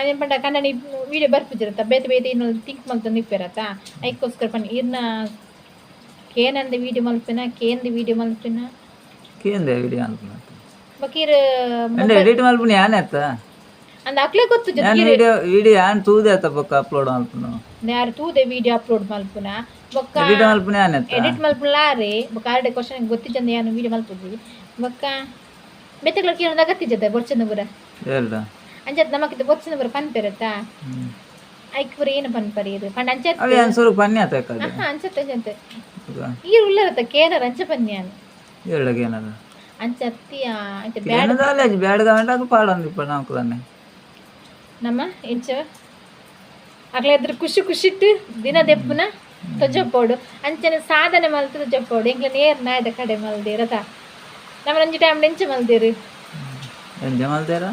ಏನು ಪಂಡ ಕನ್ನಡಿ ವಿಡಿಯೋ ಬರ್ಪಿದಿರತ್ತ ಬೇತೆ ಇನ್ನೊಂದು ಥಿಂಕ್ ಮಲ್ತಂದು ಇಪ್ಪಿರತ್ತ ಅದಕ್ಕೋಸ್ಕರ ಪಂಡ ಇರ್ನ ಕೇನಂದ ವಿಡಿಯೋ ಮಲ್ಪಿನ ಕೇಂದ ವಿಡಿಯೋ ಮಲ್ಪಿನ ಕೇಂದ ವಿಡಿಯೋ ಮಲ್ಪಿನ ಬಕೀರ್ ಎಡಿಟ್ ಮಲ್ಪಿನ ಯಾನೆತ್ತ ಅಂದ ಅಕ್ಲೆ ಗೊತ್ತು ನಾನು ವಿಡಿಯೋ ಯಾನ್ ತೂದೆ ಆತ ಬೊಕ್ಕ ಅಪ್ಲೋಡ್ ಮಲ್ಪುನು ಯಾರು ತೂದೆ ವಿಡಿಯೋ ಅಪ್ಲೋಡ್ ಮಲ್ಪುನ ಬೊಕ್ಕ ಎಡಿಟ್ ಮಲ್ಪುನ ಯಾನೆತ್ತ ಎಡಿಟ್ ಮಲ್ಪುಲಾರೆ ಬೊಕ್ಕ ಆರ್ಡೆ ಕ್ವಶನ್ ಗೊತ್ತಿಜಂದ ಯಾನು ವಿಡಿಯೋ ಮಲ್ಪುಜಿ ಬೊಕ್ಕ ಬೆತ್ತಗಳ ಕೇಳದ ಗತ್ತಿಜದ ಬೊರ್ಚಂದ ಬುರ ಹೇಳ್ದ ಅಂಜತ್ ನಮಕಿದ ಬೊರ್ಚಂದ ಬುರ ಪನ್ಪೆರತ್ತ ಐಕ್ ಬುರ ಏನು ಪನ್ಪರಿ ಇದು ಪಂಡ ಅಂಚತ್ ಅವಿ ಅನ್ಸರು ಪನ್ಯ ಆತ ಕದ ಅಂಚತ್ ಅಂಚತ್ ಈರು ಉಲ್ಲರತ ಕೇನರ ಅಂಚ ಪನ್ಯಾನ ಹೇಳಗ ಏನದ ಅಂಚತ್ತಿಯ ಅಂಚ ಬ್ಯಾಡ ಕಾಲೇಜ್ ಬ್ಯಾಡ ಗಂಟಕ ಪಾಡಂದಿ ಇಪ್ಪ ನಾಲ್ಕು ನಮ್ಮ ಇಂಚ ಅಗ್ಲ ಎದ್ರ ಖುಷಿಟ್ಟು ದಿನ ದೆಪ್ಪುನ ತೊಜಪ್ಪೋಡು ಅಂಚನೆ ಸಾಧನೆ ಮಲ್ತು ತೊಜಪ್ಪೋಡು ಎಂಗ್ಲ ನೇರ್ ನಾಯ್ದ ಕಡೆ ಮಲ್ದಿರತ ನಮ್ಮ ರಂಜಿ ಟೈಮ್ ಎಂಚ ಮಲ್ದಿರು ಎಂಜ ಮಲ್ದೇರ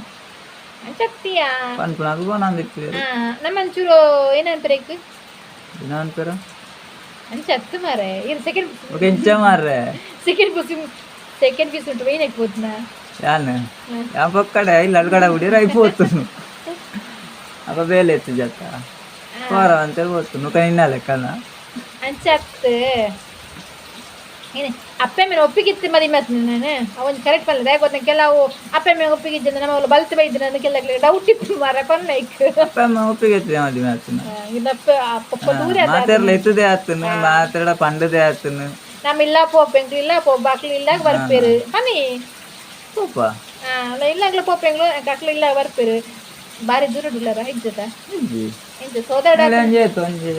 ಅಂಚತ್ತಿಯ ಪನ್ಪುನಾಗ ಬೋನಂದಿಪ್ಪಿ ನಮ್ಮ ಒಂಚೂರು ಏನೇನು ಬ್ರೇಕ್ ದಿನ ಅನ್ಪೇರ ಅಂಚತ್ತು ಮಾರೆ ಇರು ಸೆಕೆಂಡ್ ಎಂಚ ಮಾರ್ರೆ ಸೆಕೆಂಡ್ ಪೀಸ್ ಉಂಟು ಏನ್ ಹಾಕ್ಬೋದ್ನ ಯಾನು ಯಾ ಪಕ್ಕಡೆ ಇಲ್ಲ ಅಡ್ಗಡೆ ಬಿಡಿರ అయిపోతు ಅಪ್ಪ ಬೇಲೆ ಎತ್ತು ಜತ್ತ ವಾರ ಅಂತ ಹೋತು ನುಕ ನಿನ್ನ ಲೆಕ್ಕನ ಅಂಚತ್ತು ಏನೇ ಅಪ್ಪೆ ಮೇಲೆ ಒಪ್ಪಿಗಿತ್ತು ಮದಿ ಮಾತು ನಾನು ಅವನ್ ಕರೆಕ್ಟ್ ಬಲ್ಲ ದಯಗೊತ್ತ ಕೆಲವು ಅಪ್ಪೆ ಮೇಲೆ ಒಪ್ಪಿಗಿದ್ದ ನಮ್ಮ ಅವ್ರು ಬಲ್ತು ಬೈದ್ರು ನನ್ನ ಕೆಲ ಡೌಟ್ ಇತ್ತು ಮಾರ ಕೊನ್ನೈಕ್ ಅಪ್ಪ ಅಮ್ಮ ಒಪ್ಪಿಗೆತ್ತು ಮದಿ ಮಾತು ಇದಪ್ಪ ಅಪ್ಪ ದೂರ ಮಾತಾಡ್ಲ ಎತ್ತದೇ ಆತನು ಮಾತಾಡ ಪಂಡದೇ ಆತನು ನಮ್ಮ ಇಲ್ಲ ಪೋಪೆಂಗ್ಲು ಇಲ್ಲ ಬಾಕ್ಲು ಇಲ್ಲ ಬರ್ಪೇರು ಬನ್ನಿ ಸೂಪ ಇಲ್ಲಾಗ್ಲ ಪೋಪೆಂಗ್ಲು ಕಕ್ಲು ಇಲ್ಲ ಬರ್ಪೇರು ಬಾರಿ ದೂರ ಇಲ್ಲರ ಇಜ್ಜದ ಎಂತ ಸೋದಡ ಒಂಜಿ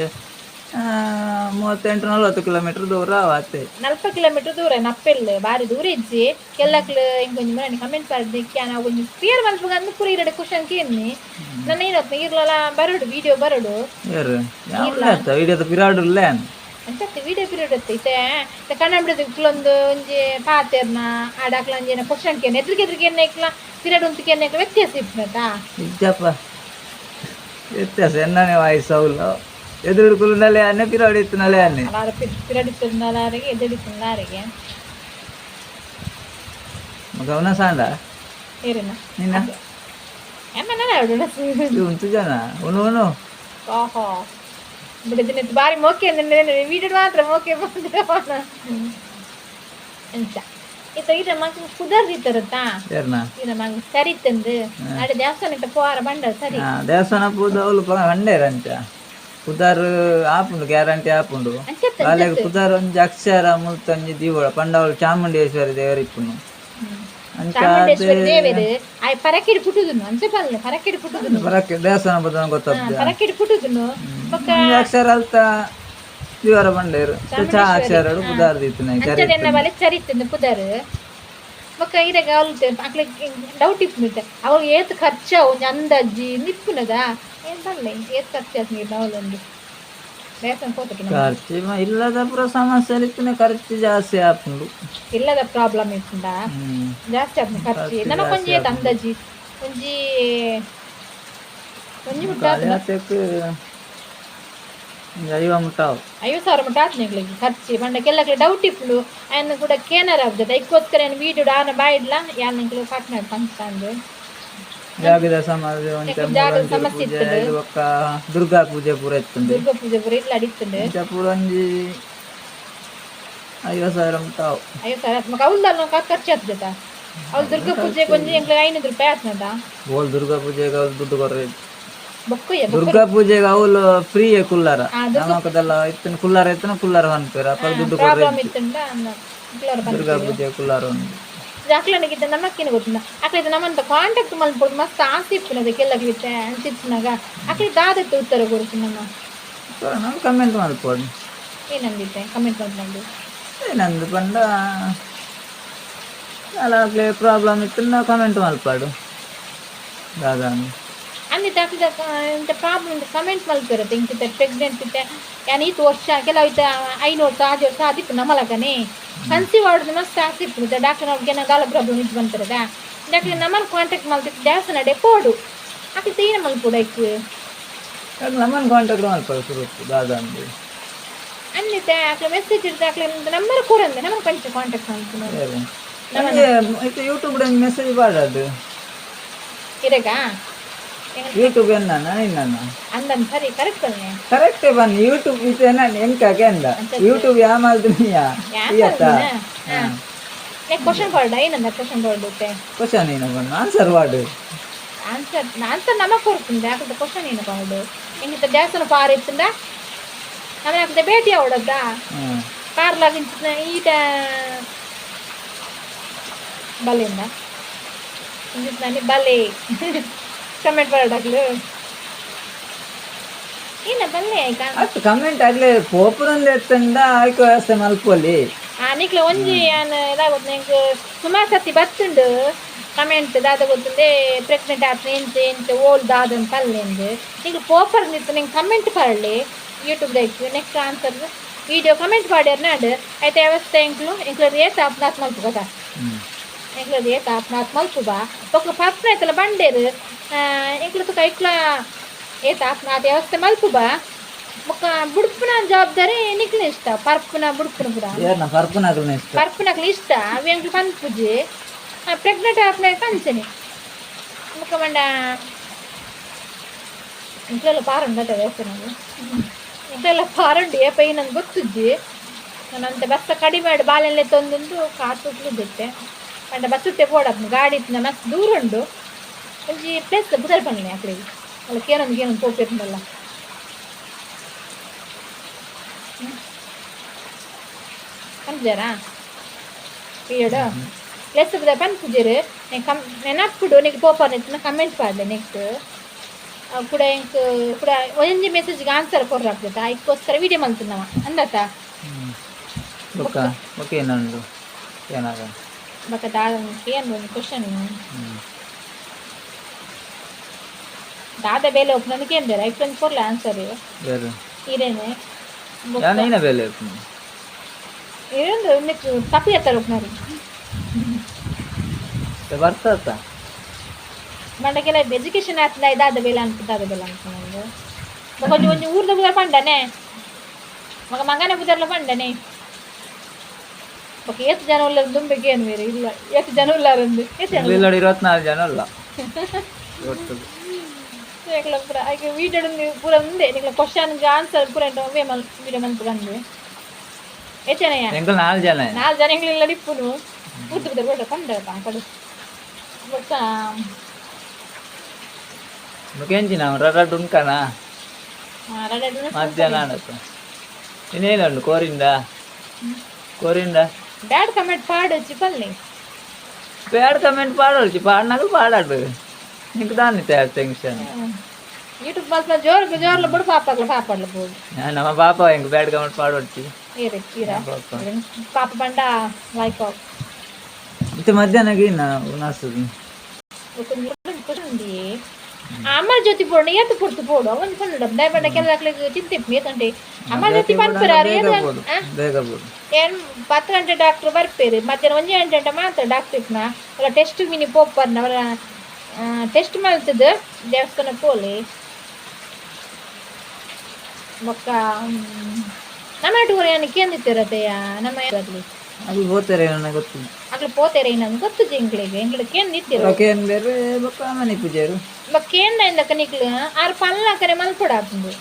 38-40 ಕಿಲೋಮೀಟರ್ ದೂರ ಆವತ್ತೆ 40 ಕಿಲೋಮೀಟರ್ ದೂರ ನಪ್ಪೆಲ್ಲ ಬಾರಿ ದೂರ ಇಜ್ಜಿ ಕೆಲ್ಲಕ್ಲು ಇಂಕೊಂಜಿ ಮನೆ ಕಮೆಂಟ್ ಮಾಡಿದೆ ಕ್ಯಾನ ಒಂಜಿ ಕ್ಲಿಯರ್ ಮಲ್ಪಗ ಅಂದು ಪೂರ ಇರಡೆ ಕ್ವಶನ್ ಕೇನಿ ನನ್ನ ಏನತ್ತ ಇರ್ಲಲ್ಲ ಬರಡು ವಿಡಿಯೋ ಬರಡು ಯಾರು ವಿಡಿಯೋದ ಪಿರಾಡು ಇಲ್ಲ ಅಂಚತ್ತೆ ವಿಡಿಯೋ ಪೀರಿಯಡ್ ಇತ್ತೆ ಕನ್ನಡ ಬಿಡೋದು ಇಕ್ಲೊಂದು ಒಂಜಿ ಪಾತೆರ್ನ ಆಡಾಕ್ಲ ಒಂಜೇನ ಕ್ವಶನ್ ಕೇನೆ ಎದ್ರಿಗೆ ಏನ ಇಕ್ಲ ಪಿರಿಯಡ್ ಉಂಟು ಕೇನೆ ವ್ಯತ್ಯಾಸ ಇಪ್ಪನತ ಇಜ್ಜಪ್ಪ ವ್ಯತ್ಯಾಸ ಎನ್ನನೇ ವಾಯ್ಸ್ ಅವಳು ಎದುರುಕುಲು ನಲೆ ಅನ್ನೆ ಪಿರಾಡ್ ಇತ್ತು ನಲೆ ಅನ್ನೆ ಪಿರಿಯಡ್ ಇತ್ತು ನಲಾರಿಗೆ ಎದುರಿತ್ತು ನಲಾರಿಗೆ ಮಗ ಅವನ ಸಾಂಡ ಏರಿನ ನಿನ್ನ ಉಂಟು ಜನ ಉನು ಓಹೋ ಬಿಡಿದಿನ ಬಾರಿ ಮೋಕೆ ವಿಡಿಯೋ ಮಾತ್ರ ಮೋಕೆ ಅಂತ ಇರ ಮಗ ಕುದರ್ದಿತ್ತರತ್ತಾ ಇರ ಮಗ ಸರಿ ತಂದು ನಾಳೆ ದೇವಸ್ಥಾನಕ್ಕೆ ಪೋವಾರ ಬಂಡ ಸರಿ ದೇವಸ್ಥಾನ ಪೂದ ಅವಳು ಹಂಡೇರಂಚ ಕುದಾರ್ ಆಪುಂಡು ಗ್ಯಾರಂಟಿ ಆಪುಂಡು ಕಾಲೆಗ್ ಕುದಾರ್ ಒಂಜಿ ಅಕ್ಷರ ಮುಲ್ತೊಂಜಿ ದೀವಳ ಪಂಡವಳು ಚಾಮುಂಡೇಶ್ವರಿ ದೇವರಿಪ್ಪುನು ಚಾಮುಂಡೇಶ್ವರಿ ದೇವರು ಆಯ್ ಪರಕೆಡ್ ಪುಟುದುನು ಅಂಚೆ ಪಲ್ಲೆ ಪರಕೆಡ್ ಪುಟುದುನು ದೇವಸ್ಥಾನ ಬದನ ಗೊತ್ತಾಗ್ತದೆ ಪರಕೆಡ್ ಪುಟುದುನು ಅಕ್ಷರ ಅಲ್ತ ದಿವರ ಬಂಡೇರು ಚಾ ಅಕ್ಷರ ಕುದಾರ್ ದೀತನ ಅಂಚೆನ್ನ ಬಲೆ ಚರಿತಂದು ಕುದಾರ್ ಬೊಕ್ಕ ಇದಾಗ ಅವಳು ಅಕ್ಲೆ ಡೌಟ್ ಇಪ್ಪುತ್ತೆ ಅವಳು ಏತ್ ಖರ್ಚ ಒಂಜಿ ಅಂದಾಜಿ ನಿಪ್ಪುನದ ಏನ್ ಬಲ್ಲೆ ಏತ್ ಖರ್ಚು ಆತ್ ನೀರು ಅವಳೊಂದು ಖರ್ಚು ಇಲ್ಲದ ಪುರ ಸಮಸ್ಯೆ ಇತ್ತು ಖರ್ಚು ಜಾಸ್ತಿ ಆಪುಂಡು ಇಲ್ಲದ ಪ್ರಾಬ್ಲಮ್ ಇತ್ತುಂಡ ಜಾಸ್ತಿ ಆಪುಂಡು ಖರ್ಚು ನಮಕ್ ಒಂಜಿ ಏತ್ ಅಂದಾಜಿ ಒಂಜಿ ಮುಟ್ಟ 50,000 ಮುಟ್ಟ ಆತ್ ನಿಗ್ಲಿಗೆ ಖರ್ಚು ಬಂಡ ಕೆಲ್ಲಕ್ಕೆ ಡೌಟ್ ಇಪ್ಪುಂಡು ಅಯ್ಯನ್ನ ಕೂಡ ಕೇನರ ಆಗ್ತದೆ ಅದಕ್ಕೋಸ್ಕರ ಏನು ವೀಡಿಯೋ ಆನ ಬಾಯಿಡ್ಲ ಯಾರು ನಿಂಗೆ ಪಾಟ್ನ ಪಂಚಂದು ಜಾಗದ ಸಮಸ್ಯೆ ದುರ್ಗಾ ಪೂಜೆ ಪೂರ ಇತ್ತು ದುರ್ಗಾ ಪೂಜೆ ಪೂರ ಇಲ್ಲ ಅಡಿತ್ತುಂಡು ಪೂರ ಒಂಜಿ 50,000 ಮುಟ್ಟಾವು 50,000 ಮಗ ಅವಳ್ದಲ್ಲ ಖರ್ಚು ಆಗ್ತದ ಅವ್ಳು ದುರ್ಗಾ ಪೂಜೆಗೆ ಒಂಜಿ ಎಂಕ್ಲೆ 500 ರೂಪಾಯಿ ಆತ್ನದ ಓಲ್ ದುರ್ಗಾ ಪೂಜೆಗೆ ಅವ್ರು ದುಡ್ಡು ಕೊರ್ರೆ ಬೊಕ್ಕಯ್ಯ ದುರ್ಗಾ ಪೂಜೆಗೆ ಅವಳು ಫ್ರೀ ಕುಲ್ಲಾರ ನಮಕದೆಲ್ಲ ಇತ್ತನ ಕುಲ್ಲಾರ ಅನ್ಪೇರ ಅಪ್ಪ ದುಡ್ಡು ಕೊರ್ರೆ ಪ್ರಾಬ್ಲಮ್ ಇತ್ತುಂಡ ದುರ್ಗಾ ಪೂಜೆ ಕುಲ್ಲಾರ ಅಕ್ಲನಿಗಿದ್ದ ನಮಕ್ಕೇನು ಗೊತ್ತಿಲ್ಲ ಅಕ್ಲಿದ್ದ ನಮ್ಮಂತ ಕಾಂಟ್ಯಾಕ್ಟ್ ಮಲ್ಪೊಡು ಮಸ್ತ್ ಆಸೆ ಇಪ್ಪುನದ ಕೆಲ್ಲಗಿತ್ತೆ ಅಂತಿಪ್ಪುನಾಗ ಅಕ್ಲಿದ್ದ ಆದತ್ತು ಉತ್ತರ ಕೊಡ್ತು ನಮ್ಮ ಕಮೆಂಟ್ ಮಾಡ್ಬೋದು ಏನಂದಿತ್ತೆ ಕಮೆಂಟ್ ಮಾಡ್ಕೊಂಡು ಏನಂದು ಪಂಡ ಅಲ್ಲ ಪ್ರಾಬ್ಲಮ್ ಇತ್ತು ನಾ ಕಮೆಂಟ್ ಮಲ್ಪಾಡು ದಾದಾ ಅಂದು ದಾಖಲೆ ಇಂಥ ಪ್ರಾಬ್ಲಮ್ ಕಮೆಂಟ್ ಮಲ್ಪಿರುತ್ತೆ ಇಂಕಿತ ಪ್ರೆಗ್ನೆಂಟ್ ಇತ್ತೆ ಯಾನ್ ಈತು ವರ್ಷ ಕೆಲವು ಇತ್ತ 500 6 ವರ್ಷ ಆದಿತ್ತು ನಮ್ಮಲಗನೆ ಕನ್ಸೀವ್ ಆಡೋದು ಮಸ್ತ್ ಆಗ್ತಿತ್ತು ಡಾಕ್ಟರ್ ಅವ್ರಿಗೆ ಗಾಲ ಪ್ರಾಬ್ಲಮ್ ಇದು ಬಂತಿರದ ಡಾಕ್ಟರ್ ನಮ್ಮನ್ನು ಕಾಂಟ್ಯಾಕ್ಟ್ ಮಾಡ್ತಿತ್ತು ದೇವಸ್ಥಾನ ಡೆಪೋಡು ಆಕೆ ತೀನ ಮಲ್ಪುಡು ಐಕ್ ನಮ್ಮನ್ನು ಕಾಂಟ್ಯಾಕ್ಟ್ ಮಲ್ಪಾಡು ಶುರು ದಾದಾ ಅಂದು ಅನ್ನಿತ್ತೆ ಆಕೆ ಮೆಸೇಜ್ ಇಡ್ದು ಆಕೆ ನಂಬರ್ ಕೊಡಂದೆ ನಮ್ಮನ್ನು ಪಂಚ ಕಾಂಟ್ಯಾಕ್ಟ್ ಮಾಡ್ತೀನಿ ಇದು ಯೂಟ್ಯೂಬ್ ಮೆಸೇಜ್ ಮಾಡದು ಇರಗ ಯೂಟ್ಯೂಬ್ ಎನ್ನ ನಿನ್ನ ಅಂದನ್ ಸರಿ ಕರೆಕ್ಟ್ ಬನ್ನಿ ಕರೆಕ್ಟ್ ಬನ್ನಿ ಯೂಟ್ಯೂಬ್ ಇದು ಎಂಕಾಗೆ ಅಂದ ಯೂಟ್ಯೂಬ್ ಯಾಮಲ್ದಿನಿಯಾ ಇಯತ್ತ ಕ್ವಶನ್ ಬರ್ಡ ಏನಂದ ಕ್ವಶನ್ ಬರ್ಡುತ್ತೆ ಕ್ವಶನ್ ಏನು ಬಂದು ಆನ್ಸರ್ ವಾರ್ಡ್ ಆನ್ಸರ್ ನಮಗೆ ಕೊಡ್ತೀನಿ ಯಾಕಂದ್ರೆ ಕ್ವಶನ್ ಏನು ಬರ್ಡು ಹೆಂಗಿತ್ತ ದೇವಸ್ಥಾನ ಪಾರ್ ಇತ್ತಂದ ನಮ್ಮ ಯಾಕಂದ್ರೆ ಭೇಟಿ ಅವಡದ್ದ ಕಾರ್ಲಾಗಿಂತ ಈಟ ಬಲೆಯಿಂದ ನಾನು ಬಲೆ ಕಮೆಂಟ್ ಬರ್ಡಾಗ್ಲು ಏನ ಬಲ್ಲೆ ಆಯ್ತಾ ಅಷ್ಟು ಕಮೆಂಟ್ ಆಗ್ಲಿ ಪೋಪುರಂದು ಎತ್ತಂದ ಆಯ್ಕೆ ವ್ಯವಸ್ಥೆ ಮಲ್ಪೊಲಿ ನಿಕ್ಲ ಒಂಜಿ ನಾನು ಇದಾಗುತ್ತೆ ನಿಂಗೆ ಸುಮಾರು ಸತಿ ಬತ್ತುಂಡು ಕಮೆಂಟ್ ದಾದ ಗೊತ್ತಂದೆ ಪ್ರೆಗ್ನೆಂಟ್ ಆತ ಎಂತ ಓಲ್ಡ್ ದಾದಂತ ಪಲ್ಲೆಂದು ನಿಂಗೆ ಪೋಪರ್ ನಿಂತು ನಿಂಗೆ ಕಮೆಂಟ್ ಪರಲಿ ಯೂಟ್ಯೂಬ್ ದೈತು ನೆಕ್ಸ್ಟ್ ಆನ್ಸರ್ ವಿಡಿಯೋ ಕಮೆಂಟ್ ಮಾಡ್ಯಾರ ನಾಡು ಆಯ್ತು ವ್ಯವಸ್ಥೆ ಎಂಕ್ಲದು ಏತ ಅಪ್ನಾತ್ ಮಲ್ಪು ಗೊತ್ತಾ ಎಂಕ್ಲದು ಏತ ಅಪ್ನಾತ್ ಮಲ್ಪು ಬಾ ಒಕ್ಕ ಪರ್ಪನ ಆಯ್ತಲ್ಲ ಬಂಡೇರು ಎಂಕ್ಲದು ಕೈಕ್ಲ ಏತ ಅಪ್ನಾತ್ ವ್ಯವಸ್ಥೆ ಮಲ್ಪು ಬಾ ಮುಖ ಬುಡುಪುನ ಜವಾಬ್ದಾರಿ ನಿಕ್ಲ ಇಷ್ಟ ಪರ್ಪುನ ಬುಡುಪುನ ಪುರ ಪರ್ಪುನಕ್ಲ ಇಷ್ಟ ಅವು ಎಂಕ್ಲು ಪನ್ಪುಜಿ ಪ್ರೆಗ್ನೆಂಟ್ ಆಪ್ನ ಕಂಚನಿ ಮುಖ ಮಂಡ ಇಂಟ್ಲೆಲ್ಲ ಪಾರುಂಡು ಅದ ವ್ಯವಸ್ಥೆನಾಗ ಇಂಟ್ಲೆಲ್ಲ ಪಾರುಂಡು ಏ ಪೈ ನಂಗೆ ಗೊತ್ತುಜ್ಜಿ ನಾನಂತೆ ಬಸ್ಸ ಕಡಿಮೆ ಮಾಡಿ ಬಾಲೆಲ್ಲ ತಂದೊಂದು ಕಾತುಕ್ಲಿದ್ದೆ ಮಂಡ ಬಸ್ಸುತ್ತೆ ಪೋಡಪ್ಪ ಗಾಡಿ ಇತ್ತು ಮಸ್ತ್ ದೂರ ಉಂಡು ಒಂಜಿ ಪ್ಲೇಸ್ ಬುದರ್ ಪನ್ನಿ ಅಕ್ಳಿಗೆ ಅಲ್ಲ ಕೇನೊಂದು ಪೋಪಿರ್ತಲ್ಲ ಪಂಜಾರಾ ಪೀರಿಯಡ್ ಪ್ಲೇಸ್ ಬುದರ್ ಪನ್ ಪುಜರು ನೆನಪುಡು ನೀನು ಪೋಪರ್ ನಿಂತ ಕಮೆಂಟ್ ಪಾಡ್ಲೆ ನೆಕ್ಸ್ಟ್ ಕೂಡ ಇಂಕ್ ಕೂಡ ಒಂಜಿ ಮೆಸೇಜ್ಗೆ ಆನ್ಸರ್ ಕೊರ್ರಾಗ್ತೈತ ಅದಕ್ಕೋಸ್ಕರ ವಿಡಿಯೋ ಮಾಡ್ತೀನಿ ನಾವು ಅಂದತ್ತ ಓಕೆ ನಂದು ಏನಾಗ ಬಕ್ಕ ದಾದ ಏನು ಕ್ವಶನ್ ದಾದ ಬೇಲೆ ಒಪ್ಪನದಕ್ಕೆ ಏನು ಬೇರೆ ಐಫ್ರೆಂಡ್ ಕೊಡ್ಲ ಆನ್ಸರ್ ಇರೇನೆ ಬೇಲೆ ಇರಂದು ನಿಕ್ ತಪ್ಪಿ ಎತ್ತರ ಒಪ್ಪನರಿ ಬರ್ತದ ಮಂಡಕ್ಕೆಲ್ಲ ಎಜುಕೇಶನ್ ಆಗ್ತದ ದಾದ ಬೇಲೆ ಅನ್ಕೊಂಡ ನಂದು ಕೊಂಚ ಒಂಜಿ ಊರ್ದ ಬುದರ್ ಪಂಡನೆ ಮಗನ ಬುದರ್ಲ ಪಂಡನೆ ಓಕೆ ಎಷ್ಟು ಜನ ಉಳ್ಳಾರ ದುಂಬೆಗೆ ಏನು ಬೇರೆ ಇಲ್ಲ ಎಷ್ಟು ಜನ ಉಳ್ಳಾರಂದು ಎಷ್ಟು ಜನ 24 ಜನ ಅಲ್ಲ ಪೂರ ಹಾಗೆ ವೀಡಿಯೋ ಪೂರ ಮುಂದೆ ನಿಂಗೆ ಕ್ವಶನ್ಗೆ ಆನ್ಸರ್ ಪೂರ ವೀಡಿಯೋ ಮಂತ್ ಬಂದು ಎಷ್ಟು ಜನ 4 ಜನ ಎಂಗ್ಲೆಲ್ಲ ಡಿಪ್ಪುನು ಕೂತು ಬಿದ್ದರೆ ಬೇಡ ಕಂಡ ಕಡೆ ಬಟ್ ಮುಖೇಂಚಿ ನಾವು ರಡ್ ಉಂಕಣ ಮಧ್ಯಾಹ್ನ ಆಡತ್ತು ಇನ್ನೇನುಂಡು ಕೋರಿಂದ ಬ್ಯಾಡ್ ಕಮೆಂಟ್ ಪಾಡು ಚಿಪಲ್ನಿ ಬ್ಯಾಡ್ ಕಮೆಂಟ್ ಪಾಡೋಲ್ಚಿ ಪಾಡ್ನಾಗ ಪಾಡಾಡು ನಿಂಗೆ ದಾನಿ ಟೆನ್ಷನ್ ಯೂಟ್ಯೂಬ್ ಮಾತ್ರ ಜೋರ್ಲ ಬಿಡು ಪಾಪಾಡ್ಲ ಬೋದು ನಮ್ಮ ಪಾಪ ಹೆಂಗೆ ಬ್ಯಾಡ್ ಕಮೆಂಟ್ ಪಾಡೋಡ್ತಿ ಪಾಪ ಬಂಡ ಲೈಕ್ ಮತ್ತೆ ಮಧ್ಯಾಹ್ನಗೆ ಉನಾಸ್ತದೆ ಅಮ್ಮ ಜೊತೆ ಪೋಡು ಎತ್ತು ಪುರ್ತು ಪೋಡು ಒಂದು ಪಂಡು ದಯಬಂಡ ಕೆಲಕ್ಕೆ ಚಿಂತೆ ಏತಂಟೆ ಅಮ್ಮ ಜೊತೆ ಪನ್ಪುರಾರು ಏನು 10 ಗಂಟೆ ಡಾಕ್ಟ್ರು ಬರ್ಪೇರು ಮಧ್ಯಾಹ್ನ 1 ಗಂಟೆ ಮಾತ್ರ ಡಾಕ್ಟ್ರಿಕ್ನ ಅಲ್ಲ ಟೆಸ್ಟ್ ಮಿನಿ ಪೋಪರ್ನ ಅವರ ಟೆಸ್ಟ್ ಮಾಡ್ತದ ದೇವಸ್ಥಾನ ಪೋಲಿ ಬೊಕ್ಕ ನಮ್ಮ ಟೂರ್ ಏನಕ್ಕೆ ಏನಿತ್ತಿರತ್ತೆಯ ನಮ್ಮ ಇರಲಿ ಅಲ್ಲಿ ಹೋಗ್ತಾರೆ ನನಗೆ ಗೊತ್ತು ಅಗ್ಲ ಪೋತೆರೆ ಏನಂದು ಗೊತ್ತು ಎಂಗ್ಳಿಗೆ ಏನ್ ನಿತ್ತಿರೋ ಬೇರೆ ಬೊಕ್ಕ ಮನೆ ಪೂಜಾರು ಬಕ್ಕೇನ್ ಇಂದಕ ನಿಕ್ಲು ಆರು ಪಲ್ಲಾಕರೆ ಮಲ್ಪುಡ ಹಾಕೊಂಡು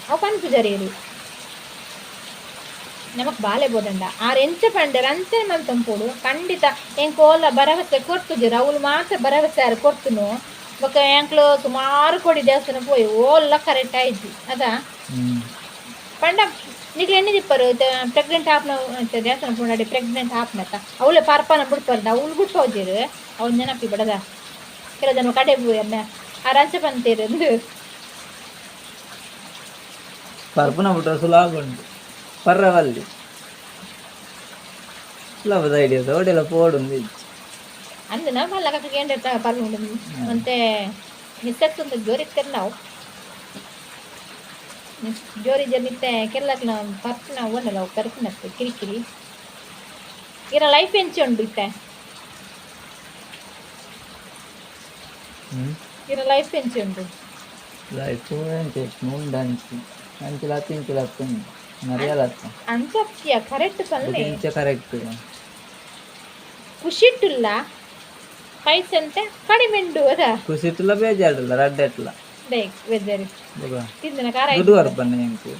ಅವು ಪನ್ ಪೂಜಾರಿ ನಮಕ್ ಬಾಲೆ ಬೋದಂಡ ಆರು ಎಂಚ ಪಂಡರ್ ಅಂಚೆ ಮಲ್ತಂಪೋಡು ಖಂಡಿತ ಎಂಕೋಲ ಭರವಸೆ ಕೊಡ್ತುದಿರು ಅವಳು ಮಾತ್ರ ಭರವಸೆ ಯಾರು ಕೊಡ್ತುನು ಬೊಕ್ಕ ಎಂಕ್ಲು ಸುಮಾರು ಕೊಡಿ ದೇವಸ್ಥಾನ ಪೋಯಿ ಓಲ್ಲ ಕರೆಕ್ಟ್ ಆಯ್ತು ಅದಾ ಪಂಡ ನಿಕ್ಲು ಎಣ್ಣೆ ದಿಪ್ಪರು ಪ್ರೆಗ್ನೆಂಟ್ ಆಪ್ನ ದೇವಸ್ಥಾನ ಪೋಡಿ ಪ್ರೆಗ್ನೆಂಟ್ ಆಪ್ನಕ ಅವಳೆ ಪರ್ಪನ ಬಿಡ್ಬಾರ್ದು ಅವಳು ಬಿಟ್ಟು ಹೋದಿರು ಅವಳು ನೆನಪಿ ಬಿಡದ ಕೆಲವು ಜನ ಕಡೆ ಅಮ್ಮ ಆ ರಂಚ ಬಂತೀರು ಪರ್ಪನ ಬಿಟ್ರೆ ಸುಲಭ ಉಂಟು ಪರ್ರವಲ್ಲಿ ಸುಲಭದ ಐಡಿಯಾ ಒಡೆಲ್ಲ ಪೋಡು ಅಂದು ನಾವು ಮಲ್ಲ ಕಕ್ಕೆ ಏನು ಪರ್ಕೊಂಡು ಮತ್ತೆ ಮಿಸ್ಸೆಸ್ ಅಂತ ಜೋರಿರ್ತಾರೆ ನಾವು ಜೋರಿ ಜನಿತ್ತೆ ಕೆಲ್ಲಕ್ಕೆ ನಾವು ಪರ್ಕ್ ನಾವು ಒಂದಲ್ಲ ಅವು ಕರ್ಕೊಂಡತ್ತೆ ಕಿರಿಕಿರಿ ಇರೋ ಲೈಫ್ ಎಂಚ ಉಂಟು ಇತ್ತೆ ಇರೋ ಲೈಫ್ ಎಂಚ ಉಂಟು ಲೈಫ್ ಮುಂದಂಚು ಅಂಚಲ ತಿಂಚಲ ಮರ್ಯಾದ ಅಂಚಪ್ತಿಯ ಕರೆಕ್ಟ್ ಪಲ್ಲೆ ಕರೆಕ್ಟ್ ಖುಷಿಟ್ಟಿಲ್ಲ ಪೈಸೆ ಅಂತ ಕಡಿಮೆ ಉಂಟು ಅದ ಖುಷಿಟ್ಟಿಲ್ಲ ಬೇಜಾರಿಲ್ಲ ರಡ್ಡೆಟ್ಲ ಬೇಜಾರಿ ತಿಂದಿನ ಕಾರ ದುಡ್ಡು ಬರ್ಬನ್ನ ಎಂಕು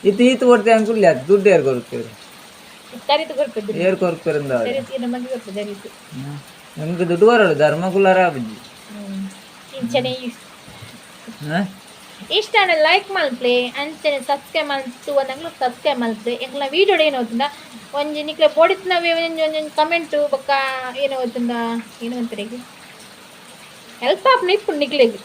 ಈತ ಕೊಡ್ತೆ ಅಂಕುಲ್ಲ ದುಡ್ಡು ಏರ್ ಕೊಡ್ತೇವೆ ತರಿತು ಕೊಡ್ತದೆ ಏರ್ ಕೊಡ್ತೇರಿಂದ ನಮಗೆ ಕೊಡ್ತದೆ ತರಿತು ನಮ್ಗೆ ದುಡ್ಡು ಬರೋದು ಧರ್ಮಕುಲಾರ ಬುಜ್ಜಿ ಇಂಚನೆ ಇಷ್ಟ ಲೈಕ್ ಮಲ್ಪ್ಲೆ ಅಂಚನೆ ಸಬ್ಸ್ಕ್ರೈಬ್ ಮಲ್ತು ಒಂದಂಗ್ಲು ಸಬ್ಸ್ಕ್ರೈಬ್ ಮಲ್ಪ್ಲೆ ಎಂಕ್ಲ ವೀಡಿಯೋ ಏನು ಓದ್ತಂದ ಒಂಜಿ ನಿಕ್ಲೆ ಪೋಡಿತ್ನವೆ ಒಂಜೊಂಜಿ ಕಮೆಂಟು ಬೊಕ್ಕ ಏನು ಓದ್ತಂದ ಏನು ಅಂತಾರೆ ಈಗ ಹೆಲ್ಪ್ ಆಪ್ನ ಇಪ್ಪು ನಿಕ್ಲೆಗ್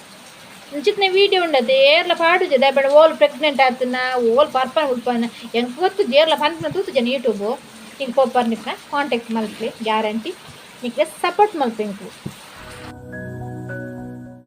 ಮುಂಚಿತನೆ ವೀಡಿಯೋ ఉండదు ఏర్ల పాడు దయపడి ఓల్ ప్రెగ్నెంట్ అవుతున్నా ఓల్ పర్పన్ ఉల్పన్న ఎంక ಗೊತ್ತು ಏರ್ಲ ಪನ್ಪನ ತೂತು ಜನ ಯೂಟ್ಯೂಬು ಹಿಂಗೆ ಪೋಪರ್ ನಿಕ್ಕ ಕಾಂಟ್ಯಾಕ್ಟ್ ಮಲ್ಪೆ ಗ್ಯಾರಂಟಿ ನಿಕ್ಲೆ ಸಪೋರ್ಟ್ ಮಲ್ಪೆ ಇಂಕು